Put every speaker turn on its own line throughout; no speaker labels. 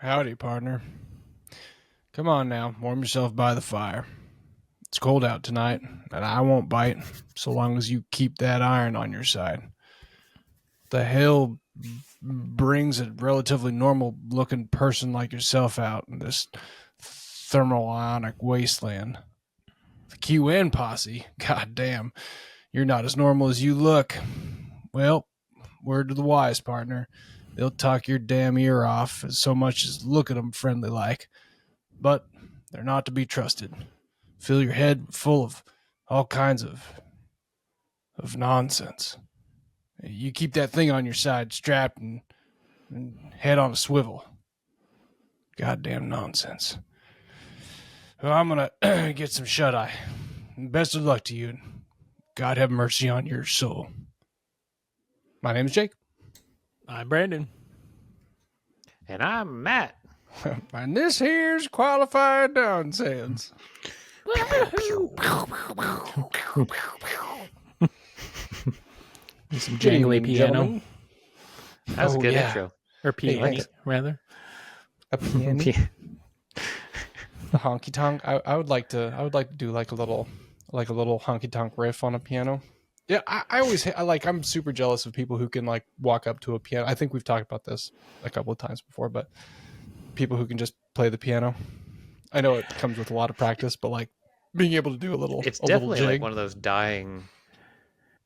Howdy, partner. Come on now, warm yourself by the fire. It's cold out tonight, and I won't bite so long as you keep that iron on your side. The hail brings a relatively normal looking person like yourself out in this thermal ionic wasteland. The QN posse, goddamn, you're not as normal as you look. Well, word to the wise, partner. They'll talk your damn ear off as so much as look at them friendly like. But they're not to be trusted. Fill your head full of all kinds of nonsense. You keep that thing on your side strapped and head on a swivel. Goddamn nonsense. Well, I'm going to get some shut-eye. Best of luck to you. God have mercy on your soul. My name is Jake.
I'm Brandon.
And I'm Matt.
And this here's Qualified Nonsense.
Some jangly piano.
Gentlemen.
That was a good intro.
Or piano, rather.
A piano. The honky tonk. I would like to do like a little honky tonk riff on a piano. Yeah, I'm super jealous of people who can like walk up to a piano. I think we've talked about this a couple of times before, but people who can just play the piano. I know it comes with a lot of practice, but like being able to do
It's
a
definitely
little jig.
like one of those dying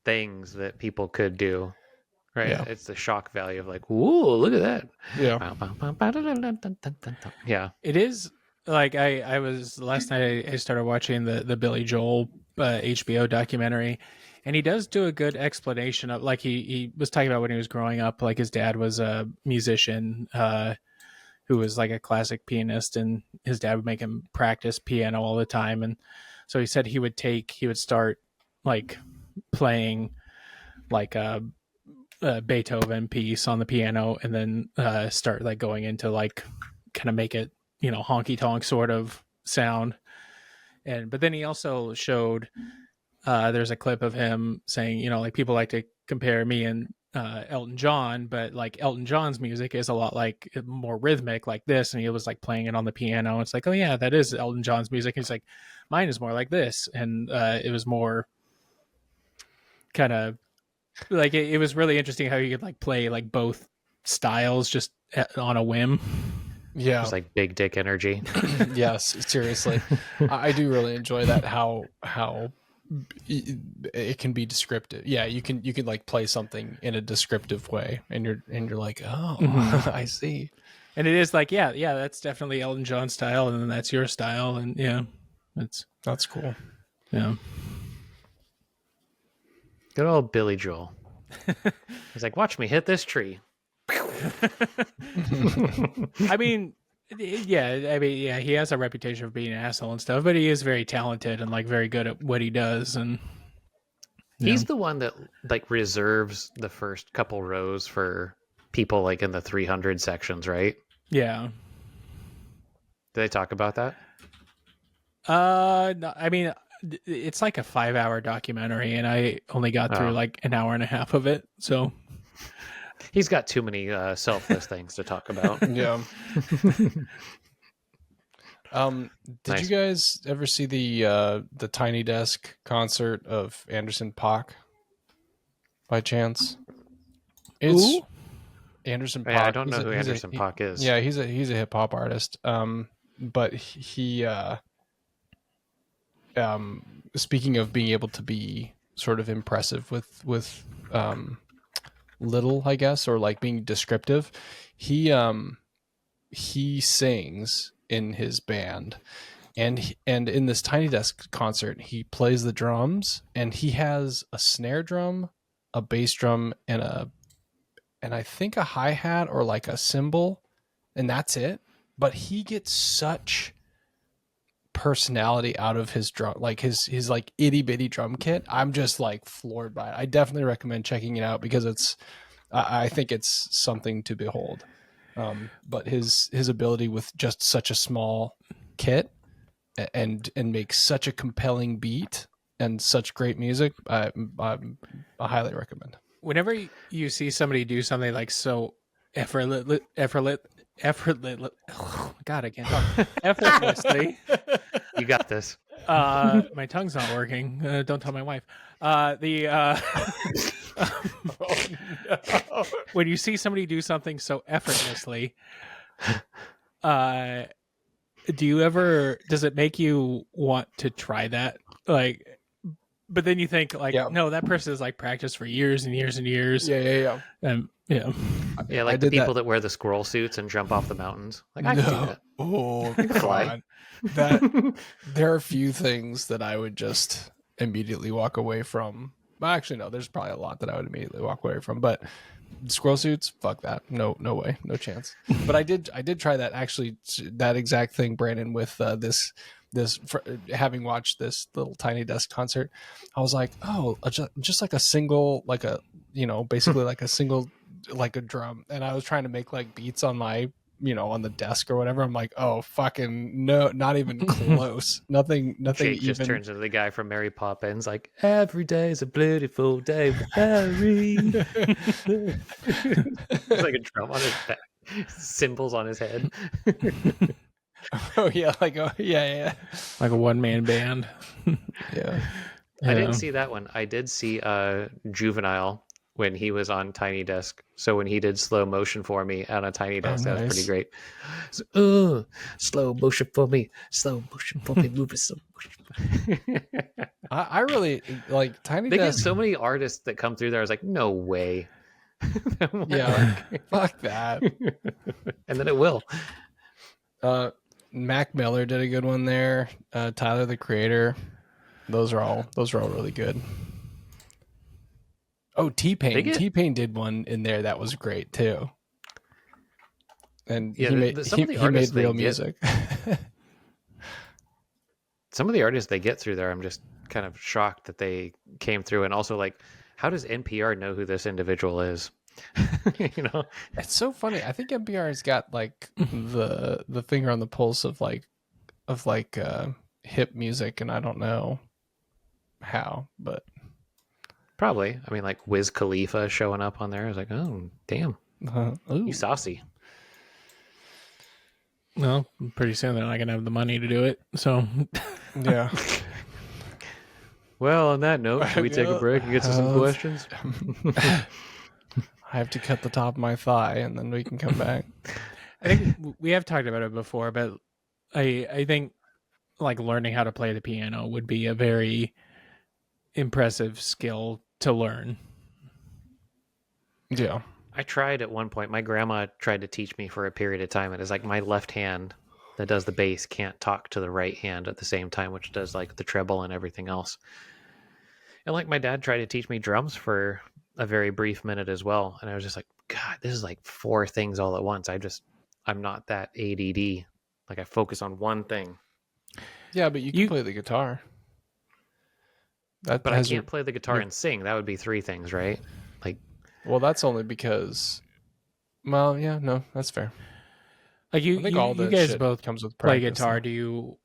things that people could do. Right?
Yeah.
It's the shock value of like, ooh, look at that.
Yeah.
Yeah.
It is like I was last night I started watching the Billy Joel HBO documentary, and he does do a good explanation of like he was talking about when he was growing up, like his dad was a musician who was like a classic pianist, and his dad would make him practice piano all the time. And so he said he would start like playing like a Beethoven piece on the piano, and then start like going into like kind of make it, honky tonk sort of sound. But then he also showed there's a clip of him saying, like people like to compare me and Elton John, but like Elton John's music is a lot like more rhythmic like this, and he was like playing it on the piano. It's like, oh yeah, that is Elton John's music. He's like, mine is more like this, and it was more kind of like it was really interesting how you could like play like both styles just on a whim.
Yeah.
It's like big dick energy.
Yes, seriously. I do really enjoy that how it can be descriptive. Yeah, you can like play something in a descriptive way, and you're like, oh, I see.
And it is like, yeah, that's definitely Elton John style, and then that's your style, and yeah,
That's cool.
yeah.
Good old Billy Joel. He's like, watch me hit this tree.
I mean, yeah, he has a reputation of being an asshole and stuff, but he is very talented and like very good at what he does. And
he's the one that like reserves the first couple rows for people like in the 300 sections, right?
Yeah.
Do they talk about that?
No, I mean, it's like a 5-hour documentary, and I only got through like an hour and a half of it. So
he's got too many selfless things to talk about.
Yeah. Did you guys ever see the Tiny Desk concert of Anderson .Paak by chance? It's
Who?
Anderson .Paak.
Yeah, I don't know who Anderson .Paak is.
Yeah, he's a hip hop artist. But he speaking of being able to be sort of impressive with little, I guess, or like being descriptive, he sings in his band, and in this Tiny Desk concert he plays the drums, and he has a snare drum, a bass drum, and I think a hi-hat or like a cymbal, and that's it. But he gets such personality out of his drum, like his like itty bitty drum kit. I'm just like floored by it. I definitely recommend checking it out because I think it's something to behold. But his ability with just such a small kit and make such a compelling beat and such great music, I highly recommend.
Whenever you see somebody do something like so effortless, effortlessly. Oh, God, I can't talk. Effortlessly.
You got this.
My tongue's not working. Don't tell my wife.
Oh, no.
When you see somebody do something so effortlessly, uh, does it make you want to try that? Like, but then you think like,
Yeah.
no, that person has like practiced for years and years and years.
Yeah.
And yeah,
Yeah,
I
like the
did
people
that.
that wear the squirrel suits and jump off the mountains. Like I could do
No.
that.
Oh,
I could fly.
God. That there are a few things that I would just immediately walk away from. Well, actually, no. There's probably a lot that I would immediately walk away from, but squirrel suits, fuck that. No way, no chance. But I did try that actually. That exact thing, Brandon, with having watched this little Tiny Desk concert. I was like, oh, just like a single, like a basically like a single, like a drum, and I was trying to make like beats on my on the desk or whatever. I'm like, oh, fucking no, not even close. Nothing
Jake just
even.
turns into the guy from Mary Poppins, like every day is a beautiful day with Harry. It's like a drum on his back, cymbals on his head.
Oh yeah, yeah,
like a one-man band.
yeah.
I didn't see that one. I did see Juvenile when he was on Tiny Desk. So when he did slow motion for me on a Tiny Desk, that was pretty great. So, slow motion for me, moving slow motion.
I really like Tiny
They
Desk.
get so many artists that come through there. I was like, no way.
Yeah, fuck that.
And then it will.
Mac Miller did a good one there. Tyler the Creator. Those are all really good. Oh, T-Pain. T-Pain did one in there that was great too. And
yeah,
he made real music.
Some of the artists they get through there, I'm just kind of shocked that they came through. And also, like, how does NPR know who this individual is?
It's so funny. I think NPR has got like the finger on the pulse of hip music, and I don't know how, but
probably. I mean, like Wiz Khalifa showing up on there. I was like, oh, damn, you saucy.
Well, pretty soon they're not gonna have the money to do it. So,
yeah.
Well, on that note, should we take a break and get to some questions?
I have to cut the top of my thigh, and then we can come back.
I think we have talked about it before, but I think like learning how to play the piano would be a very impressive skill to learn.
Yeah.
I tried at one point. My grandma tried to teach me for a period of time. It is like my left hand that does the bass can't talk to the right hand at the same time, which does like the treble and everything else. And like my dad tried to teach me drums for a very brief minute as well. And I was just like, God, this is like 4 things all at once. I'm not that ADD. Like I focus on one thing.
Yeah, but you can play the guitar.
But I can't play the guitar and sing. That would be 3 things, right? Like,
well, that's only because. Well, yeah, no, that's fair.
Like you guys both
comes with
play
practice,
guitar. Do you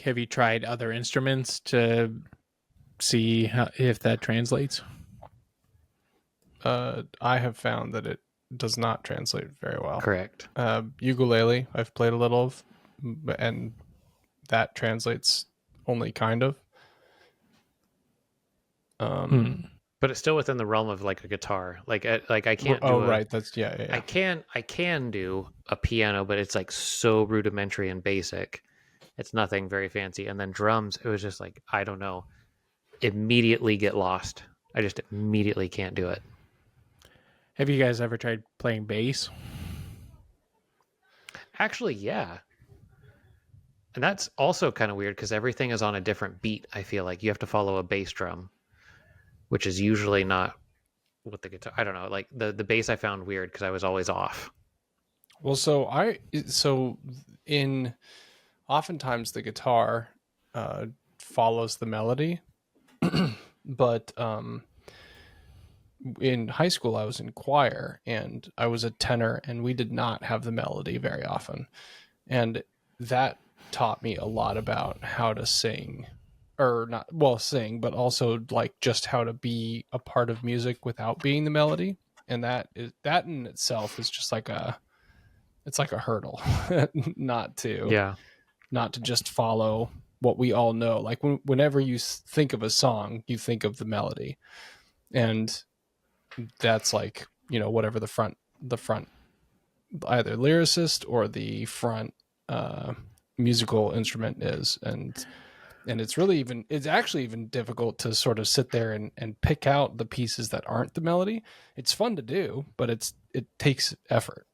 have you tried other instruments to see if that translates?
I have found that it does not translate very well.
Correct.
Ukulele, I've played a little of, and that translates only kind of.
But it's still within the realm of like a guitar. Like I can't.
Right. That's yeah.
I can do a piano, but it's like so rudimentary and basic. It's nothing very fancy. And then drums, it was just like, I don't know. Immediately get lost. I just immediately can't do it.
Have you guys ever tried playing bass?
Actually, yeah. And that's also kind of weird because everything is on a different beat. I feel like you have to follow a bass drum, which is usually not with the guitar. I don't know. Like the bass I found weird because I was always off.
Well, oftentimes the guitar follows the melody, but in high school I was in choir and I was a tenor, and we did not have the melody very often, and that taught me a lot about how to sing, or not sing, but also like just how to be a part of music without being the melody. And that in itself is just like it's like a hurdle not to
Yeah.
just follow what we all know. Like whenever you think of a song, you think of the melody, and that's like, whatever the front either lyricist or the front musical instrument is. And it's actually even difficult to sort of sit there and pick out the pieces that aren't the melody. It's fun to do, but it takes effort.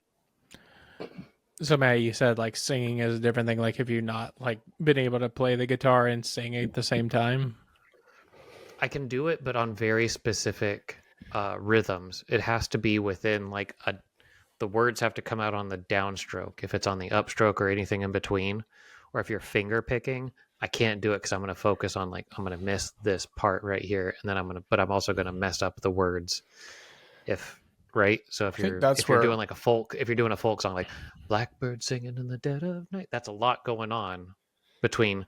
So Matt, you said like singing is a different thing. Like, have you not like been able to play the guitar and sing at the same time?
I can do it, but on very specific rhythms. It has to be within like the words have to come out on the downstroke. If it's on the upstroke or anything in between, or if you're finger picking, I can't do it because I'm going to focus on like I'm going to miss this part right here, and then but I'm also going to mess up the words. Right. So if you're doing like if you're doing a folk song like Blackbird Singing in the Dead of Night, that's a lot going on between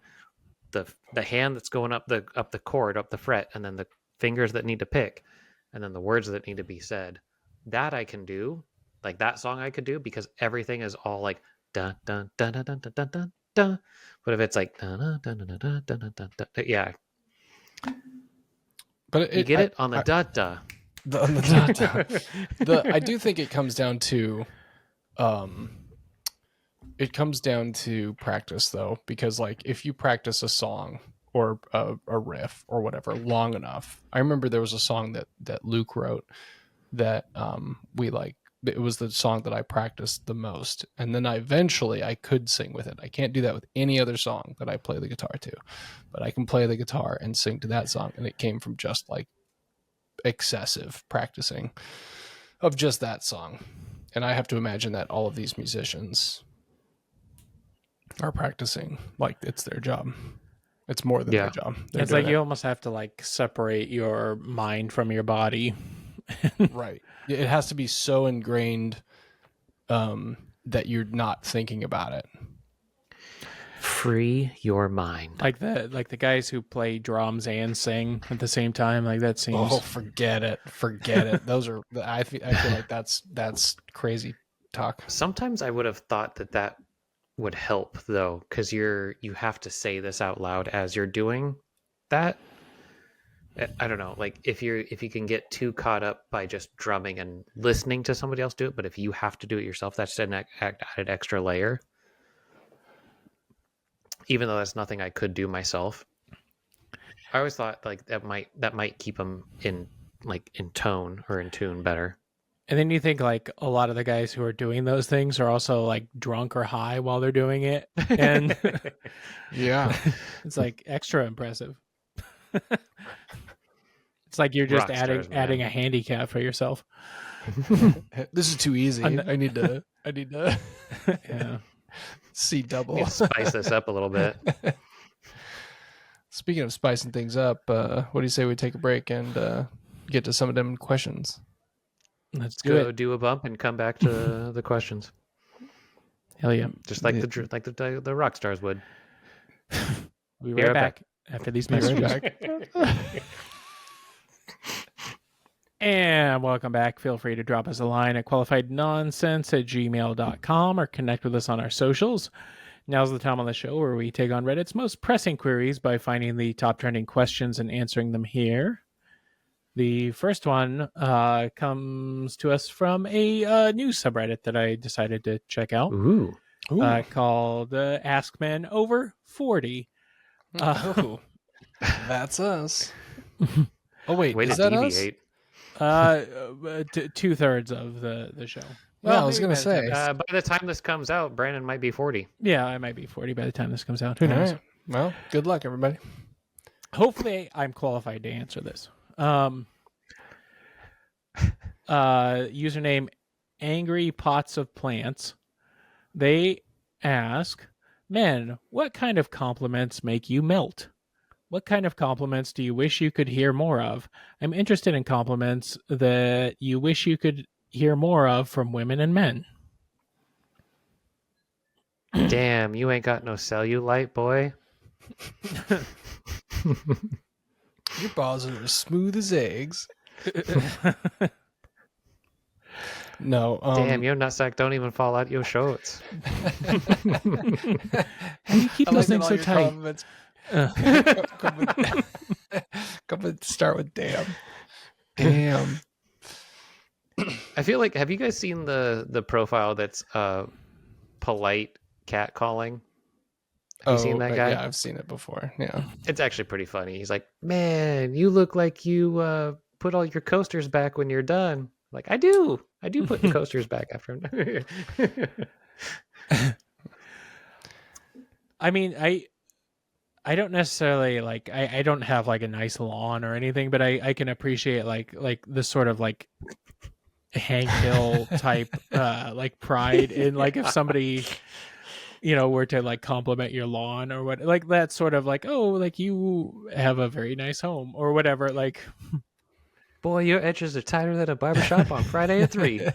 the hand that's going up the chord, up the fret, and then the fingers that need to pick, and then the words that need to be said. That I can do, like that song I could do, because everything is all like dun dun dun dun dun dun dun dun dun. But if it's like dun dun dun dun dun dun dun dun, yeah.
But
you get it on the da da.
I do think it comes down to practice, though, because like if you practice a song or a riff or whatever long enough. I remember there was a song that Luke wrote that we like. It was the song that I practiced the most, and then I could sing with it. I can't do that with any other song that I play the guitar to, but I can play the guitar and sing to that song, and it came from just like excessive practicing of just that song. And I have to imagine that all of these musicians are practicing like it's their job. It's more than their job.
It's like you almost have to like separate your mind from your body.
Right. It has to be so ingrained that you're not thinking about it.
Free your mind.
Like the guys who play drums and sing at the same time. Like that seems.
Oh, forget it. Those are. I feel like that's crazy talk.
Sometimes I would have thought that would help though, because you have to say this out loud as you're doing that. I don't know, like if you can get too caught up by just drumming and listening to somebody else do it, but if you have to do it yourself, that's an added extra layer. Even though that's nothing I could do myself, I always thought like that might keep them in tone or in tune better.
And then you think like a lot of the guys who are doing those things are also like drunk or high while they're doing it, and
yeah,
it's like extra impressive. It's like you're just adding a handicap for yourself.
This is too easy. I need to
yeah.
see double.
Spice this up a little bit.
Speaking of spicing things up, what do you say we take a break and get to some of them questions?
Let's
go do a bump and come back to the questions.
Hell yeah!
Just like the rock stars would.
We'll be right back after these messages. And welcome back. Feel free to drop us a line at qualifiednonsense@gmail.com or connect with us on our socials. Now's the time on the show where we take on Reddit's most pressing queries by finding the top trending questions and answering them here. The first one comes to us from a news subreddit that I decided to check out.
Ooh.
Called Ask Men Over 40.
That's us. Oh, wait,
way
is
to
that
deviate.
us?
2/3 of the show.
Well, I was going to say.
By the time this comes out, Brandon might be 40.
Yeah, I might be 40 by the time this comes out. Who knows?
Right. Well, good luck, everybody.
Hopefully, I'm qualified to answer this. Username Angry Pots of Plants. They ask, men, what kind of compliments make you melt? What kind of compliments do you wish you could hear more of? I'm interested in compliments that you wish you could hear more of from women and men.
Damn, you ain't got no cellulite, boy.
Your balls are as smooth as eggs. No.
Damn, your nutsack don't even fall out your shorts.
How do you keep
I
those
like that
things
all
so
your
tight?
compliments come with start with damn. Damn.
I feel like, have you guys seen the profile that's polite cat calling? Have you seen that guy?
Yeah, I've seen it before. Yeah.
It's actually pretty funny. He's like, "Man, you look like you put all your coasters back when you're done." Like, I do put the coasters back after I'm
I mean, I don't necessarily like I don't have like a nice lawn or anything, but I can appreciate like the sort of like Hank Hill type like pride in like if somebody were to like compliment your lawn or what, like that sort of like, oh, like you have a very nice home or whatever, like
Boy, your edges are tighter than a barbershop on Friday at 3.
but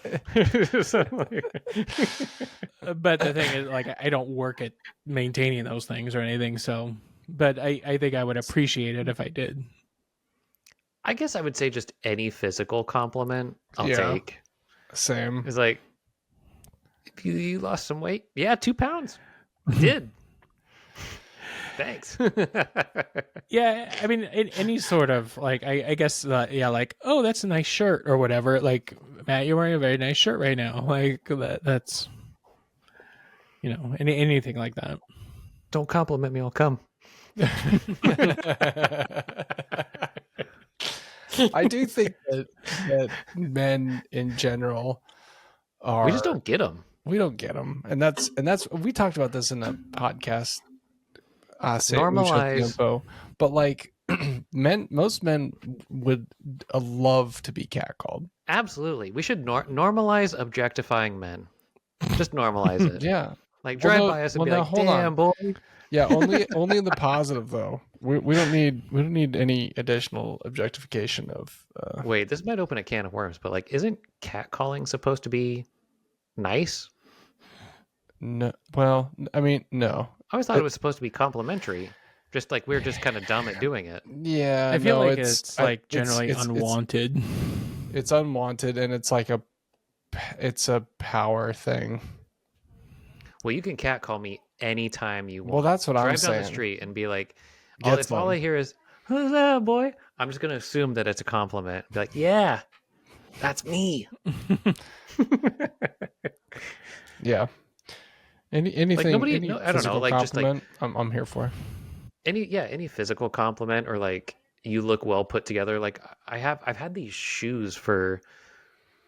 the thing is, like, I don't work at maintaining those things or anything, so but I think I would appreciate it if I did.
I guess I would say just any physical compliment I'll
Yeah.
take.
Same.
It's like, if you lost some weight, yeah, 2 pounds. I did. Thanks.
Yeah, I mean, any sort of like, I guess, yeah, like, oh, that's a nice shirt or whatever. Like, Matt, you're wearing a very nice shirt right now. Like that's, anything like that.
Don't compliment me, I'll come.
I do think that men in general are.
We just don't get them.
We don't get them, and that's we talked about this in a podcast.
Normalize.
Info, but like most men would love to be catcalled.
Absolutely. We should normalize objectifying men. Just normalize it.
Yeah.
Like drive by us and be like, damn, boy.
Yeah, only in the positive though. We don't need any additional objectification of.
Wait, this might open a can of worms, but like, isn't catcalling supposed to be nice?
No, well, I mean, no.
I always thought it was supposed to be complimentary. Just like we're just kind of dumb at doing it.
Yeah,
I feel
no,
like it's like generally unwanted.
It's unwanted, and it's like it's a power thing.
Well, you can catcall me anytime you want.
Well, that's what I'm saying.
Drive down the street and be like, if all I hear is, who's that, boy? I'm just going to assume that it's a compliment. Be like, yeah, that's me.
Yeah. Anything.
Like nobody,
any
I don't know, like just like
I'm here for.
Any physical compliment or like you look well put together. Like I've had these shoes for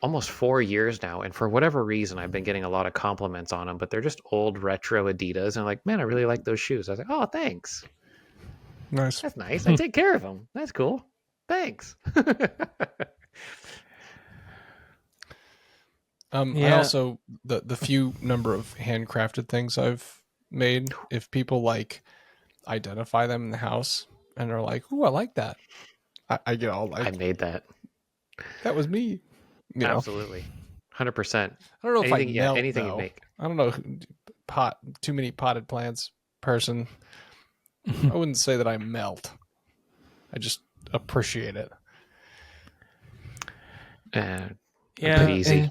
almost 4 years now, and for whatever reason, I've been getting a lot of compliments on them. But they're just old retro Adidas, and I'm like, man, I really like those shoes. I was like, oh, thanks.
Nice.
That's nice. I take care of them. That's cool. Thanks.
I also the few number of handcrafted things I've made, if people like identify them in the house and are like, "Ooh, I like that," I get all like,
I made that.
That was me.
Absolutely, 100%.
I don't know if
anything you make.
I don't know, too many potted plants person. I wouldn't say that I melt. I just appreciate it.
Pretty easy.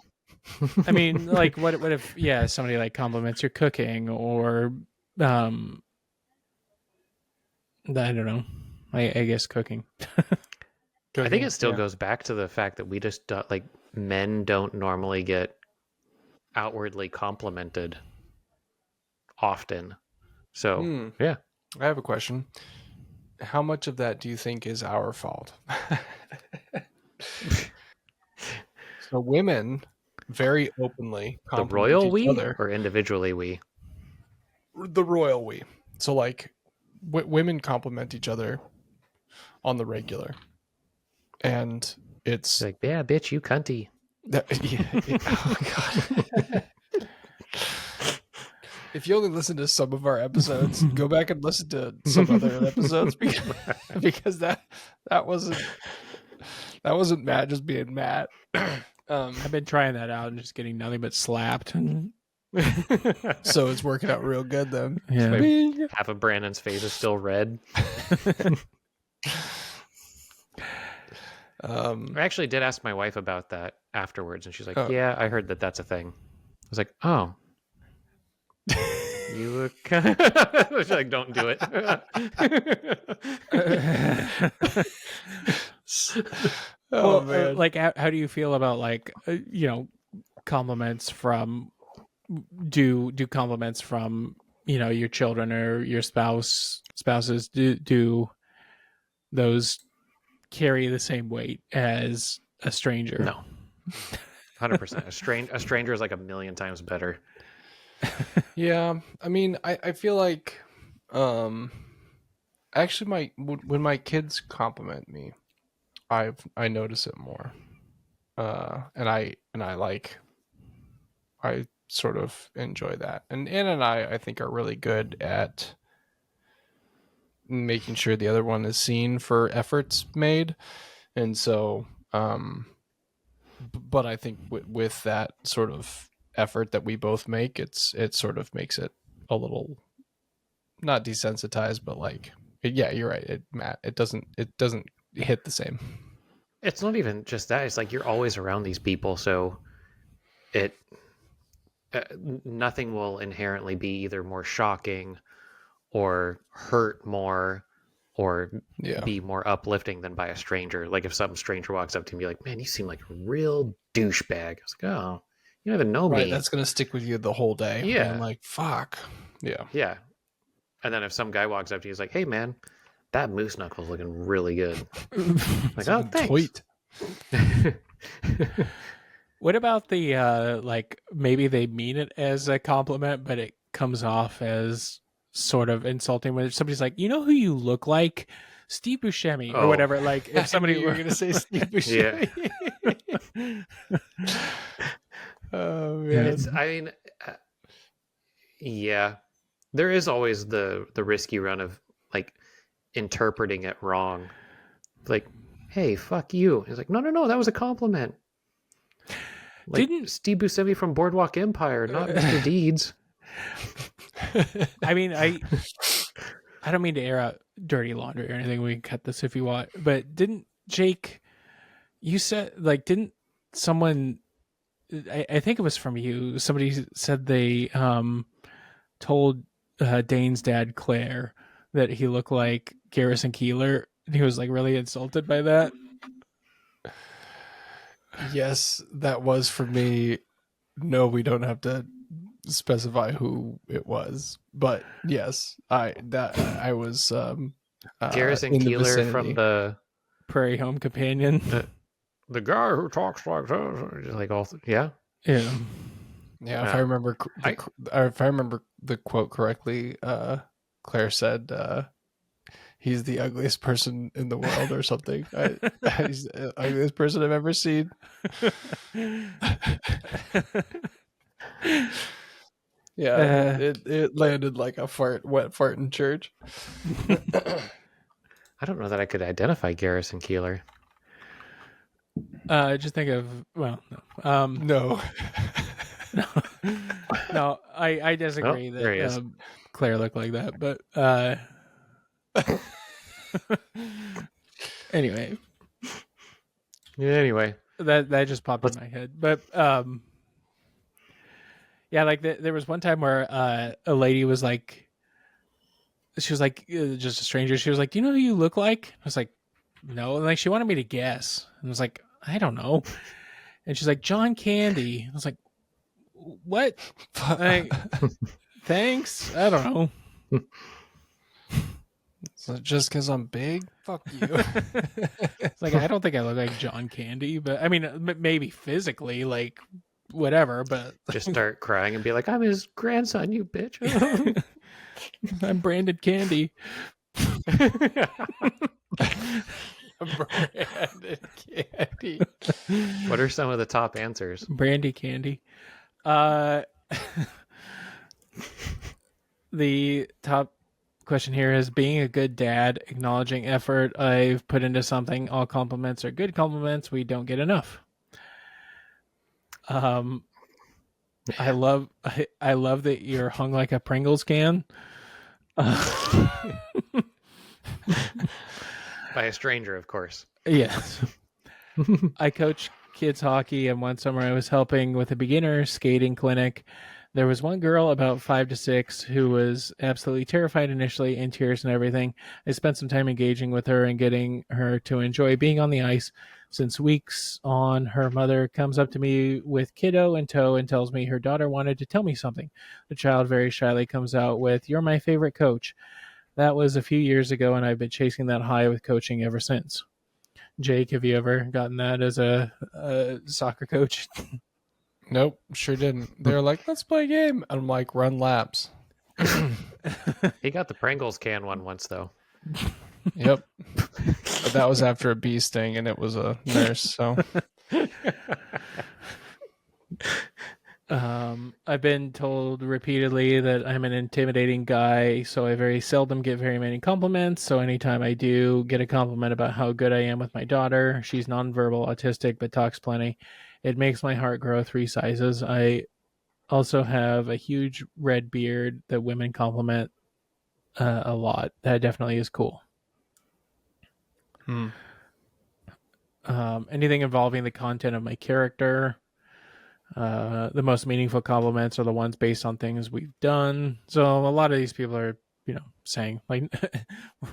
I mean, like, what if somebody like compliments your cooking or I don't know. I guess cooking.
I think it still goes back to the fact that we just like men don't normally get outwardly complimented often. So yeah,
I have a question. How much of that do you think is our fault? So women very openly
the royal we
other.
Or individually we?
The royal we. So like women compliment each other on the regular. And it's
like, yeah, bitch, you cunty.
Oh god. If you only listen to some of our episodes, go back and listen to some other episodes because that wasn't Matt just being Matt.
I've been trying that out and just getting nothing but slapped.
So it's working out real good then.
Yeah.
Half of Brandon's face is still red. I actually did ask my wife about that afterwards, and she's like,
Oh.
"Yeah, I heard that that's a thing." I was like, "Oh, you look." She's like, "Don't do it."
Oh
Well,
man.
like, how do you feel about like, compliments from do compliments from your children or your spouses do those carry the same weight as a stranger?
No, 100%. A stranger is like a million times better.
Yeah, I mean, I feel like, actually, when my kids compliment me, I notice it more, and I sort of enjoy that. And Anna and I think are really good at making sure the other one is seen for efforts made, and so, but I think with that sort of effort that we both make, it sort of makes it a little, not desensitized, but like, yeah, you're right. It doesn't hit the same.
It's not even just that. It's like you're always around these people, so it nothing will inherently be either more shocking or hurt more or
Yeah.
be more uplifting than by a stranger. Like if some stranger walks up to me and be like, "Man, you seem like a real douchebag." I was like, "Oh, you don't even know
Right.
me."
That's gonna stick with you the whole day.
Yeah.
Being like, fuck. Yeah.
Yeah. And then if some guy walks up to you, he's like, "Hey, man, that moose knuckle's looking really good." Like, "Oh, thanks."
Tweet.
What about the like maybe they mean it as a compliment, but it comes off as sort of insulting when somebody's like, "You know who you look like? Steve Buscemi," or
Oh.
whatever. Like if somebody
you were gonna say Steve Buscemi. Oh man.
It's, I mean, yeah, there is always the risky run of like interpreting it wrong. Like, "Hey, fuck you." It's like, no, that was a compliment. Like,
Didn't-
Steve Buscemi from Boardwalk Empire, not Mr. Deeds.
I mean, I don't mean to air out dirty laundry or anything. We can cut this if you want. But didn't Jake? You said like didn't someone? I think it was from you. Somebody said they told Dane's dad Claire that he looked like Garrison Keeler, and he was like really insulted by that.
Yes, that was for me. No, we don't have to specify who it was, but yes, I was
Garrison
in the
Keeler
vicinity.
from the
Prairie Home Companion.
the guy who talks like this. Like all, yeah.
Yeah.
Yeah, if I remember, if I remember the quote correctly, Claire said, "He's the ugliest person in the world," or something. He's the ugliest person I've ever seen. Yeah, it landed like a wet fart in church.
I don't know that I could identify Garrison Keeler.
Just think of no.
No.
No, I disagree
there he is.
that Claire looked like that, but anyway,
Yeah, anyway,
that just popped in my head. But yeah, like there was one time where a lady was like, she was like just a stranger. She was like, "Do you know who you look like?" I was like, "No," and like she wanted me to guess, and I was like, "I don't know," and she's like, "John Candy." I was like, "What?" Like, thanks. I don't know.
So just because I'm big, fuck you.
It's like I don't think I look like John Candy, but I mean maybe physically, like whatever. But
just start crying and be like, "I'm his grandson, you bitch."
I'm Branded Candy.
Branded Candy.
What are some of the top answers?
Brandy Candy. The top question here is being a good dad, acknowledging effort I've put into something. All compliments are good compliments. We don't get enough. I love that you're hung like a Pringles can.
By a stranger, of course.
Yes. I coach kids hockey, and one summer I was helping with a beginner skating clinic. There was one girl about 5 to 6 who was absolutely terrified initially, in tears and everything. I spent some time engaging with her and getting her to enjoy being on the ice. Since weeks on, her mother comes up to me with kiddo in tow and tells me her daughter wanted to tell me something. The child very shyly comes out with, "You're my favorite coach." That was a few years ago, and I've been chasing that high with coaching ever since. Jake, have you ever gotten that as a soccer coach?
Nope, sure didn't. They were like, let's play a game. And I'm like, run laps.
He got the Pringles can one once though.
Yep. But that was after a bee sting, and it was a nurse. So
I've been told repeatedly that I'm an intimidating guy, so I very seldom get very many compliments. So anytime I do get a compliment about how good I am with my daughter, she's nonverbal autistic but talks plenty, it makes my heart grow 3 sizes. I also have a huge red beard that women compliment a lot. That definitely is cool. Anything involving the content of my character. The most meaningful compliments are the ones based on things we've done. So a lot of these people are, saying like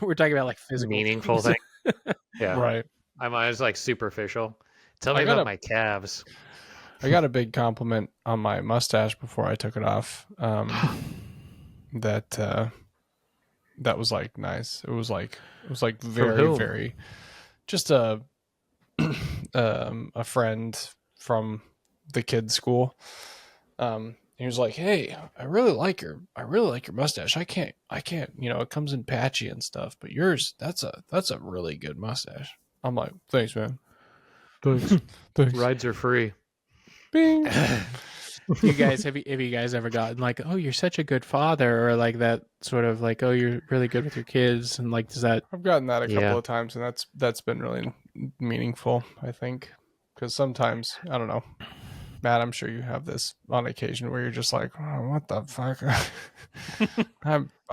we're talking about like physical
meaningful
things.
thing. Yeah,
right.
I'm always like superficial. Tell
I
me
got
about
a-
my calves.
I got a big compliment on my mustache before I took it off. That was like nice. It was like very
whom?
very just a friend from the kids' school. He was like, "Hey, I really like your mustache. I can't, it comes in patchy and stuff, but yours, that's a really good mustache." I'm like, "Thanks, man. Thanks.
Rides are free.
Bing."
You guys, have you guys ever gotten like, "Oh, you're such a good father," or like that sort of like, "Oh, you're really good with your kids," and like, does that?
I've gotten that a couple
Yeah.
of times, and that's been really meaningful, I think, because sometimes I don't know, Matt. I'm sure you have this on occasion where you're just like, oh, "What the fuck?"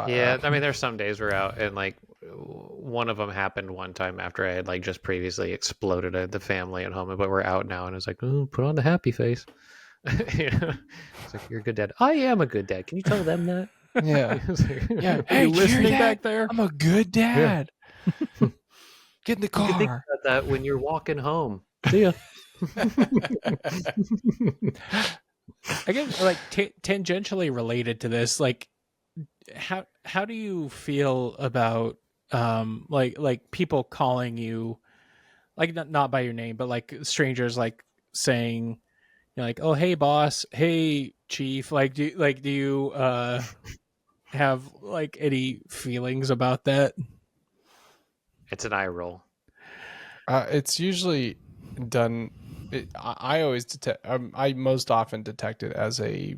Yeah, I mean, there's some days we're out, and like one of them happened one time after I had like just previously exploded the family at home, but we're out now, and it's like, "Oh, put on the happy face." It's like, "You're a good dad." I am a good dad. Can you tell them that?
yeah, yeah.
Are
Hey,
you listening
that?
back there?
I'm a good dad. Get in the
You can think
car.
about that when you're walking home. See ya.
I guess like tangentially related to this, like how do you feel about like people calling you like not by your name, but like strangers like saying, like, "Oh, hey boss, hey chief," like do you have like any feelings about that?
It's an eye roll.
It's usually done. I always detect. I most often detect it as a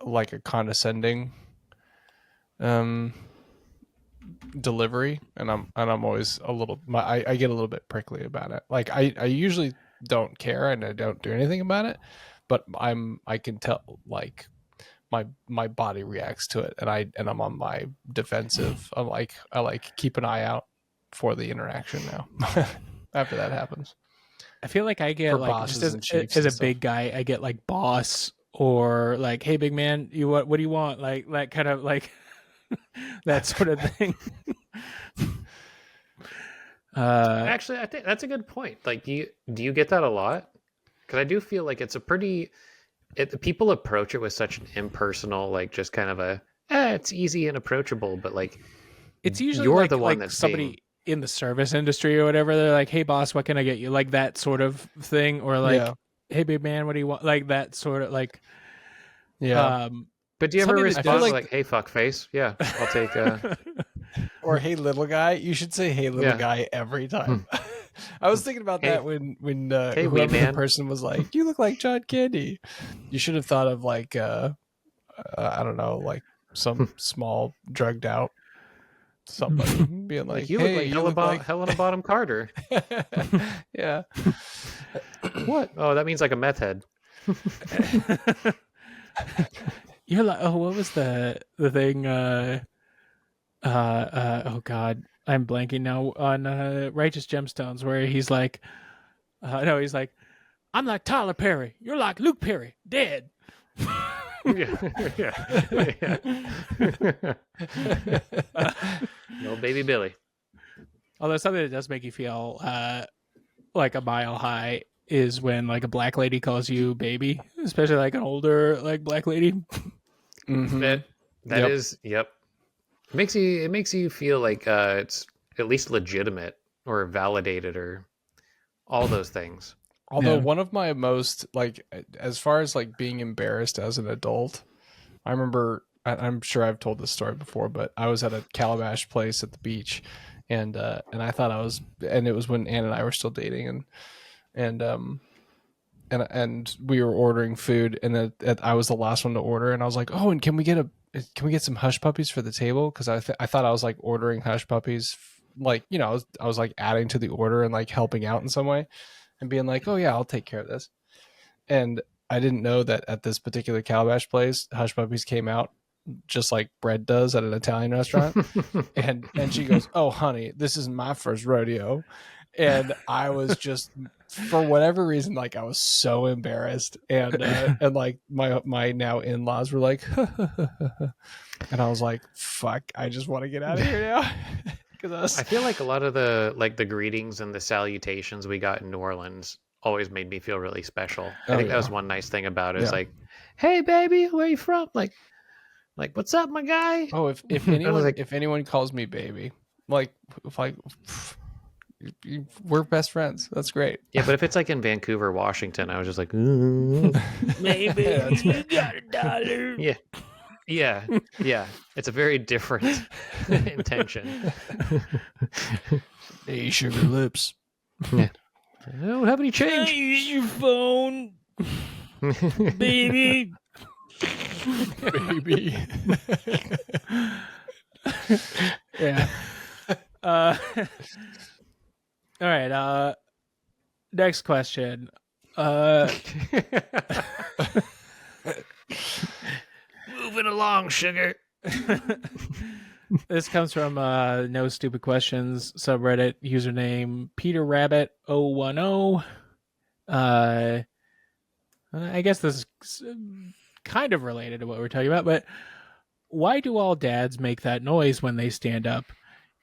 like a condescending delivery, and I'm always a little. I get a little bit prickly about it. Like I usually don't care and I don't do anything about it, but I can tell like my body reacts to it, and I'm on my defensive. I like keep an eye out for the interaction now. After that happens,
I feel like I get
for
like just
bosses and chiefs
as
and
a
stuff.
big guy, I get like boss or like, "Hey big man, what do you want?" Like that kind of like that sort of thing.
Actually, I think that's a good point. Like, do you get that a lot? Because I do feel like it's a pretty. People approach it with such an impersonal, like just kind of a, it's easy and approachable, but like
It's usually
you're
like
the one
like
that's
somebody
being.
in the service industry or whatever. They're like, "Hey boss, what can I get you?" Like that sort of thing, or like,
Yeah,
"Hey big man, what do you want?" Like that sort of like.
yeah.
But do you ever
Something that
respond
does
like
like, "Hey, fuck face"? Yeah, I'll take.
Or hey little guy. You should say hey little
Yeah.
guy every time. I was thinking about
Hey.
that when
Hey, wee
whoever the
man.
person was like, "You look like John Candy." You should have thought of like I don't know, like some small drugged out somebody being like,
Like you look
"Hey,
like
you look like."
Helena Bottom Carter.
Yeah.
What? Oh, that means like a meth head.
You're like, oh, what was the thing? Oh God, I'm blanking now on Righteous Gemstones, where he's like, no, he's like, I'm like Tyler Perry. You're like Luke Perry, dead.
Yeah. No baby Billy.
Although something that does make you feel like a mile high is when like a black lady calls you baby, especially like an older like black lady.
Mhm.
That
Yep.
is, yep. It makes you feel like it's at least legitimate or validated or all those things.
Although
Yeah.
one of my most like, as far as like being embarrassed as an adult, I remember. I'm sure I've told this story before, but I was at a calabash place at the beach, and I thought I was, and it was when Ann and I were still dating, and we were ordering food, and I was the last one to order, and I was like, oh, and can we get some hush puppies for the table? Because I thought I was like ordering hush puppies, like, you know, I was like adding to the order and like helping out in some way, and being like, oh yeah, I'll take care of this. And I didn't know that at this particular calabash place, hush puppies came out just like bread does at an Italian restaurant. and she goes, oh honey, this is my first rodeo. And I was just, for whatever reason, like I was so embarrassed, and like my now in-laws were like and I was like, fuck, I just want to get out of here now. Because
I feel like a lot of the greetings and the salutations we got in New Orleans always made me feel really special. I think that was one nice thing about it. It's like, hey baby, where you from? Like what's up, my guy?
Oh, if anyone calls me baby, like we're best friends. That's great.
Yeah, but if it's like in Vancouver, Washington, I was just like, maybe
You got $1.
Yeah. It's a very different intention.
Hey, sugar lips.
I don't have any change.
Use your phone, baby.
Baby.
Yeah. All right. Next question.
Moving along, sugar.
This comes from No Stupid Questions subreddit username Peter Rabbit 010. I guess this is kind of related to what we're talking about, but why do all dads make that noise when they stand up?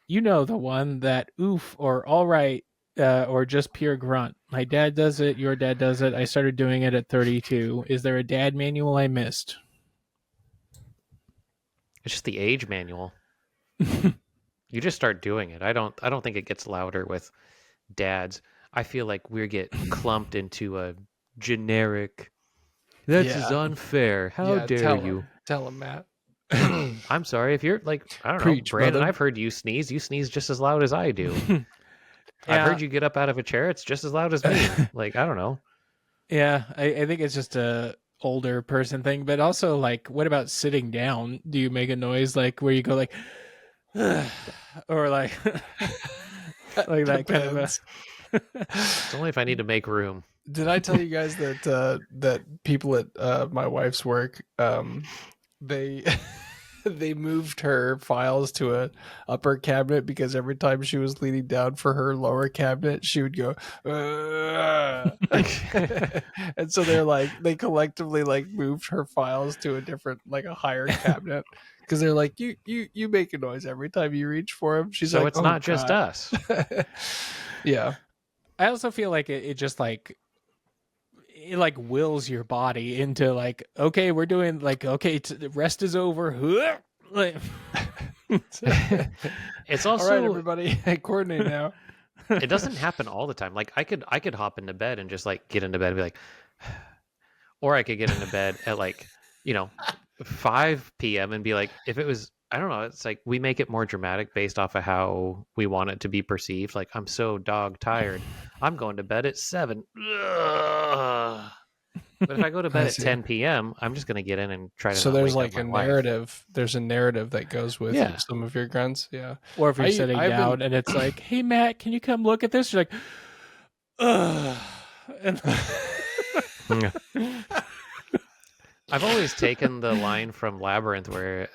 You know, the one, that oof or all right, or just pure grunt. My dad does it. Your dad does it. I started doing it at 32. Is there a dad manual I missed?
It's just the age manual. You just start doing it. I don't think it gets louder with dads. I feel like we get clumped into a generic, this is unfair. How dare you?
Tell him, Matt.
I'm sorry if you're like, I don't
Preach,
know, Brandon,
brother.
I've heard you sneeze. You sneeze just as loud as I do.
Yeah.
I've heard you get up out of a chair. It's just as loud as me. Like, I don't know.
Yeah, I think it's just a older person thing, but also like, what about sitting down? Do you make a noise like where you go like, or like, like that kind of a...
It's only if I need to make room.
Did I tell you guys that that people at my wife's work, they they moved her files to a upper cabinet because every time she was leaning down for her lower cabinet, she would go, and so they collectively like moved her files to a different, like a higher cabinet, because they're like, you make a noise every time you reach for them. She's
So
like,
it's
oh,
not just
God.
us.
Yeah.
I also feel like it just like, it like wills your body into like, okay, we're doing like, okay, the rest is over. Like,
It's
All
also
right, everybody, coordinate now.
it doesn't happen all the time. Like I could hop into bed and just like get into bed and be like, or I could get into bed at like, 5 p.m. and be like, if it was, I don't know, it's like we make it more dramatic based off of how we want it to be perceived. Like, I'm so dog tired. I'm going to bed at 7. Ugh. But if I go to bed at 10 p.m., I'm just going to get in and try to.
So
not
there's
wake
like
up
a
my wife.
narrative. There's a narrative that goes with
Yeah.
some of your grunts. Yeah.
or if you're sitting
I've
down
been-
and it's like, hey Matt, can you come look at this? You're like, ugh. And
I've always taken the line from Labyrinth where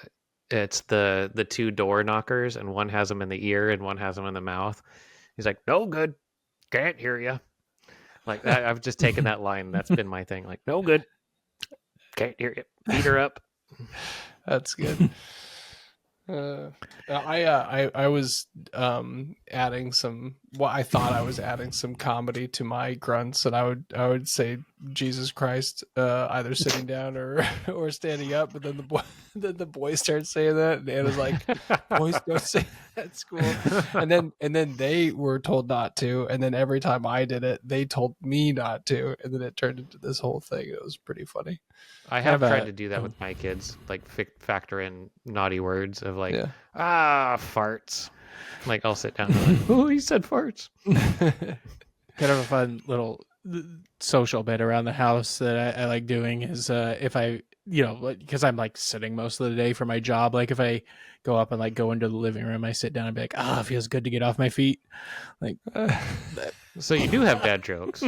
It's the two door knockers, and one has them in the ear and one has them in the mouth. He's like, no good, can't hear you. Like that, I've just taken that line. That's been my thing. Like, no good, can't hear you. Beat her up.
That's good. I was adding some. Well, I thought I was adding some comedy to my grunts, and I would say Jesus Christ, either sitting down or standing up. But then the boys started saying that, and Anna's like, "Boys don't say that at school." And then they were told not to, and then every time I did it, they told me not to, and then it turned into this whole thing. It was pretty funny.
I have tried to do that with my kids, like factor in naughty words of like, farts. Like I'll sit down and like, oh, he said farts.
Kind of a fun little social bit around the house that I like doing is if I, because I'm like sitting most of the day for my job, like if I go up and like go into the living room, I sit down and be like, it feels good to get off my feet. Like,
so you do have dad jokes.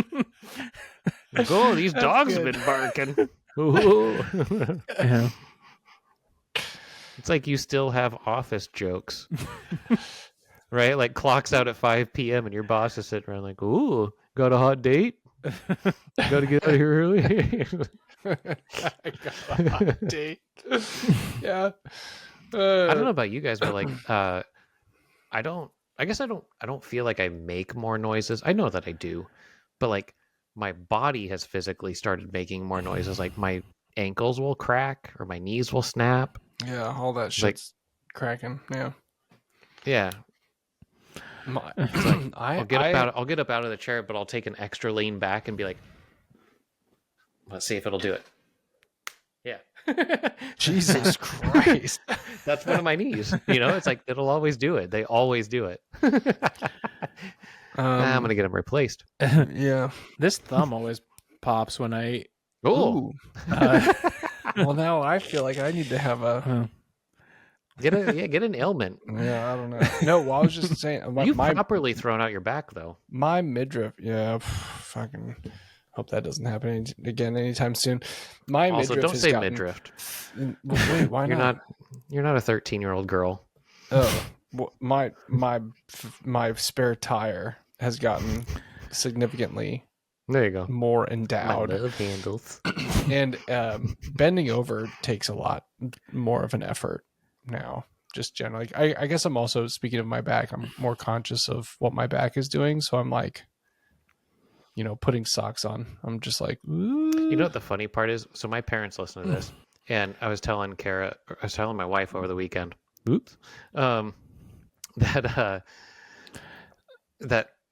Like, oh, these dogs have been barking.
Yeah.
It's like you still have office jokes, right? Like clocks out at 5 p.m. and your boss is sitting around like, ooh, got a hot date? Got to get out of here early.
I got a hot date. Yeah.
I don't know about you guys, but like, I guess I don't feel like I make more noises. I know that I do, but like my body has physically started making more noises. Like my ankles will crack or my knees will snap.
Yeah, all that shit's cracking. Yeah.
Yeah.
It's like,
I'll get up out of the chair, but I'll take an extra lean back and be like, let's see if it'll do it. Yeah.
Jesus Christ.
That's one of my knees. It's like it'll always do it. They always do it. I'm gonna get them replaced.
Yeah.
This thumb always pops when I.
Oh.
Well, now I feel like I need to have a
get an ailment.
Yeah, I don't know. No, well, I was just saying.
You've properly thrown out your back though.
My midriff. Yeah. Fucking. Hope that doesn't happen again anytime soon. My
also,
midriff
don't
has
say
gotten...
midriff.
Wait, why not?
You're not a 13-year-old girl.
Oh, well, my spare tire has gotten significantly.
There you go.
More endowed.
My love handles.
And bending over takes a lot more of an effort now. Just generally, I guess I'm also, speaking of my back, I'm more conscious of what my back is doing. So I'm like, putting socks on. I'm just like, ooh.
You know what the funny part is? So my parents listen to this, and I was telling my wife over the weekend, oops, that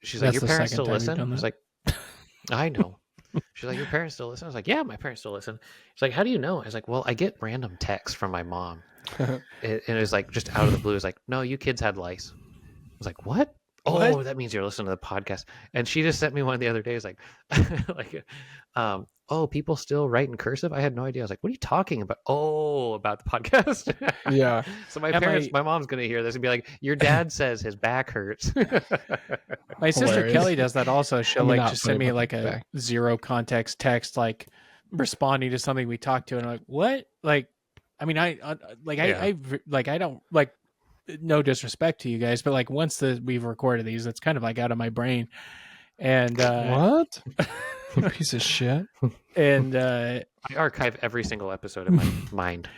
she's like, your parents still listen? I was like, I know. She's like, your parents still listen? I was like, yeah, my parents still listen. She's like, how do you know? I was like, well, I get random texts from my mom. And it was like, just out of the blue, it's like, no, you kids had lice. I was like, what? Oh, what? That means you're listening to the podcast. And she just sent me one the other day. It's like, oh, people still write in cursive? I had no idea. I was like, what are you talking about? Oh, about the podcast.
Yeah.
So my mom's going to hear this and be like, your dad says his back hurts.
My sister Kelly does that also. She'll just send me like a zero context text, like responding to something we talked to. And I'm like, what? Like, I mean, I don't like, no disrespect to you guys, but like once we've recorded these, it's kind of like out of my brain. And
what? You piece of shit.
And
I archive every single episode in my mind.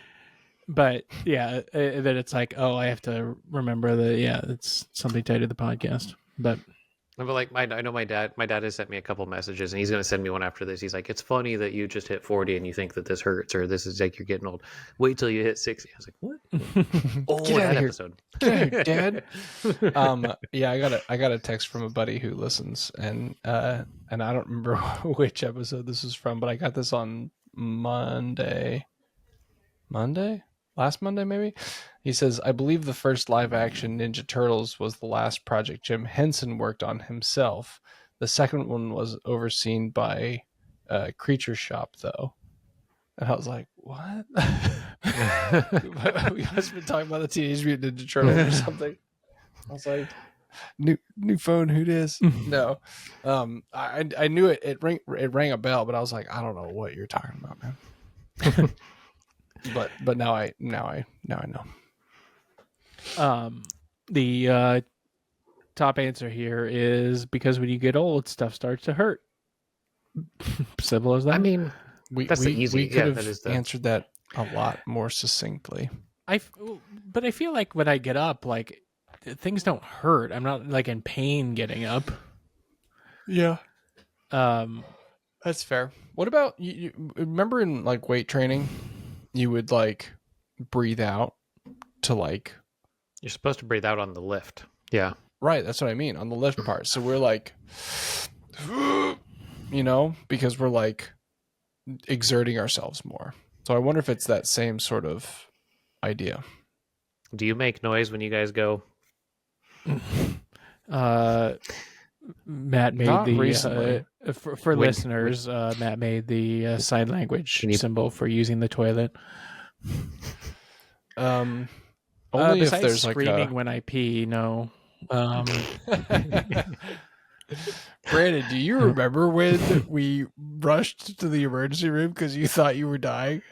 But yeah, then it's like, oh, I have to remember that. It's something tied to the podcast. But
like, I know my dad has sent me a couple messages, and he's going to send me one after this. He's like, it's funny that you just hit 40 and you think that this hurts, or this is like you're getting old. Wait till you hit 60. I was like, what? Oh,
get
that
out
episode.
Get out of here, Dad. Yeah, I got a text from a buddy who listens, and I don't remember which episode this was from, but I got this on Monday, last Monday maybe. He says, I believe the first live action Ninja Turtles was the last project Jim Henson worked on himself. The second one was overseen by Creature Shop, though. And I was like, what? We must have been talking about the Teenage Mutant Ninja Turtles or something. I was like, new phone, who dis? No. I knew it. It rang a bell, but I was like, I don't know what you're talking about, man. But now I know.
The top answer here is because when you get old, stuff starts to hurt. Simple as that.
I mean,
We
that's the easy.
we could have
that is the
answered that a lot more succinctly.
But I feel like when I get up, like things don't hurt. I'm not like in pain getting up.
Yeah,
Um,
that's fair. What about you remember in like weight training, you would like breathe out to like
you're supposed to breathe out on the lift. Yeah.
right. That's what I mean on the lift part. So we're like, because we're like exerting ourselves more. So I wonder if it's that same sort of idea.
Do you make noise when you guys go?
Matt made
Not
the
recently.
for listeners. Matt made the sign language symbol for using the toilet.
Only if
besides
there's
screaming
like
when I pee. No.
Brandon, do you remember when we rushed to the emergency room because you thought you were dying?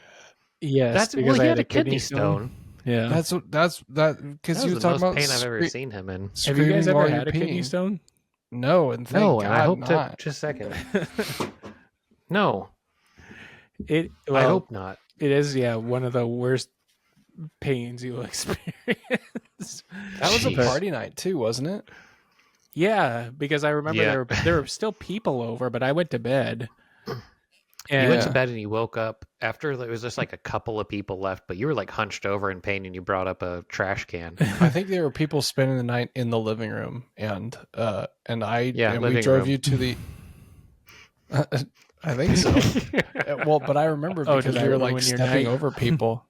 Yes, because
he
I
had
had
a kidney stone.
Yeah,
That's because
That
you
was
were
the
talking
most
about
pain I've ever seen him in.
Have you guys
screaming
ever
while
had
you're
a kidney
peeing.
stone?
No, and thank
No,
God
and I hope
not.
to. Just a second. No,
I
hope not.
It is, one of the worst pains you'll experience.
That was a
Jeez.
party night too, wasn't it?
Yeah, because I remember
Yeah.
there were still people over, but I went to bed.
You went to
Yeah.
bed and you woke up after there was just like a couple of people left, but you were like hunched over in pain and you brought up a trash can.
I think there were people spending the night in the living room, and we drove
room.
you to the. I think so. Well, but I remember because
did I
we were like
ruin your
stepping
night?
over people.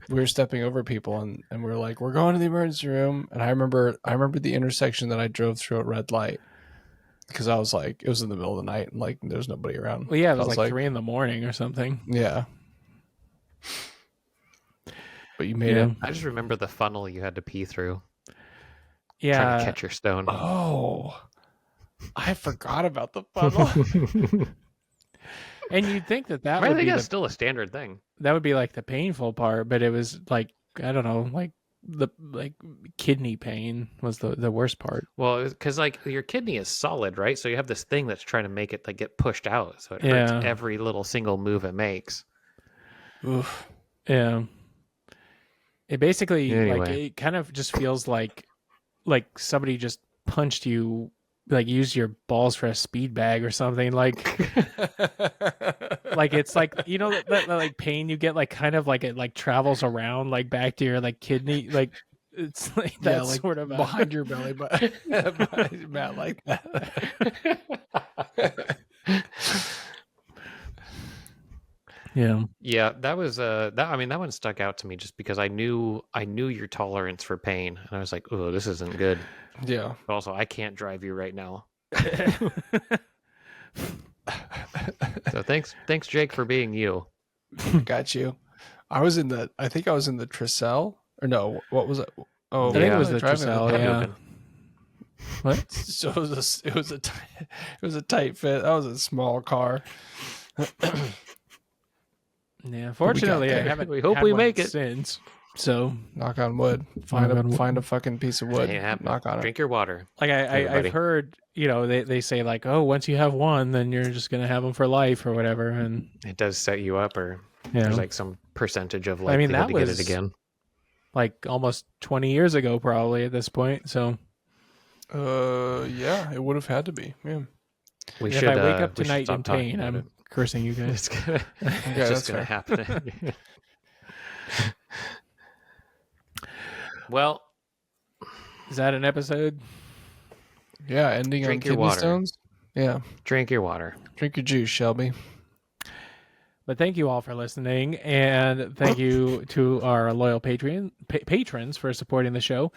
We were stepping over people, and we were like, "We're going to the emergency room." And I remember the intersection that I drove through at red light because I was like, it was in the middle of the night, and like there's nobody around.
Well, yeah, it
So
was
I
like 3 a.m. or something.
Yeah, but you made it.
I just remember the funnel you had to pee through.
Yeah,
Trying to catch your stone.
Oh, I forgot about the funnel.
and you'd think that
I
would
think
be
that's still a standard thing.
that would be like the painful part, but it was like I don't know, like the kidney pain was the worst part.
Well, because like your kidney is solid, right? So you have this thing that's trying to make it like get pushed out, so it hurts every little single move it makes.
Oof.
Yeah. It basically like
Anyway.
it kind of just feels like somebody just punched you, like used your balls for a speed bag or something. Like like it's like that like pain you get, like kind of like it like travels around like back to your like kidney, like it's like that
like
sort of
behind your belly button, Matt, like that.
Yeah, that was that one stuck out to me just because I knew your tolerance for pain, and I was like, oh, this isn't good.
Yeah.
But also, I can't drive you right now. So thanks, Jake, for being you.
Got you. I think I was in the Tricell, or no, what was it? Oh,
I think it was the
driving
Tricell, yeah.
What? So it was a tight fit. That was a small car.
Yeah, fortunately, I haven't.
We hope
had
we
one
make it.
since. So
knock on wood. Find a fucking piece of wood. Knock on it.
Drink your water.
like I've heard, they say like, oh, once you have one, then you're just gonna have them for life or whatever, and
It does set you up, or there's like some percentage of likelihood to get it again.
Like almost 20 years ago, probably at this point. So
yeah, it would have had to be. Yeah.
if I wake up tonight in pain, I'm cursing you guys.
It's just gonna happen. Well,
is that an episode?
Yeah, ending
Drink
on
your
kidney
water.
stones. Yeah,
drink your water.
drink your juice, Shelby.
But thank you all for listening, and thank you to our loyal patrons for supporting the show.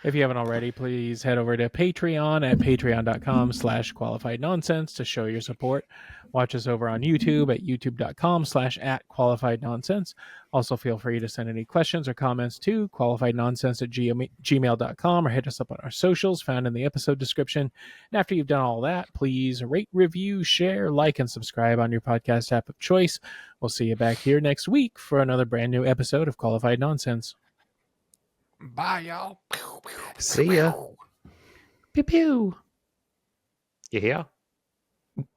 If you haven't already, please head over to Patreon at patreon.com/qualified nonsense to show your support. Watch us over on YouTube at youtube.com/@qualified nonsense. Also, feel free to send any questions or comments to qualifiednonsense@gmail.com or hit us up on our socials found in the episode description. And after you've done all that, please rate, review, share, like, and subscribe on your podcast app of choice. We'll see you back here next week for another brand new episode of Qualified Nonsense.
Bye, y'all.
See ya. Pew pew. You hear?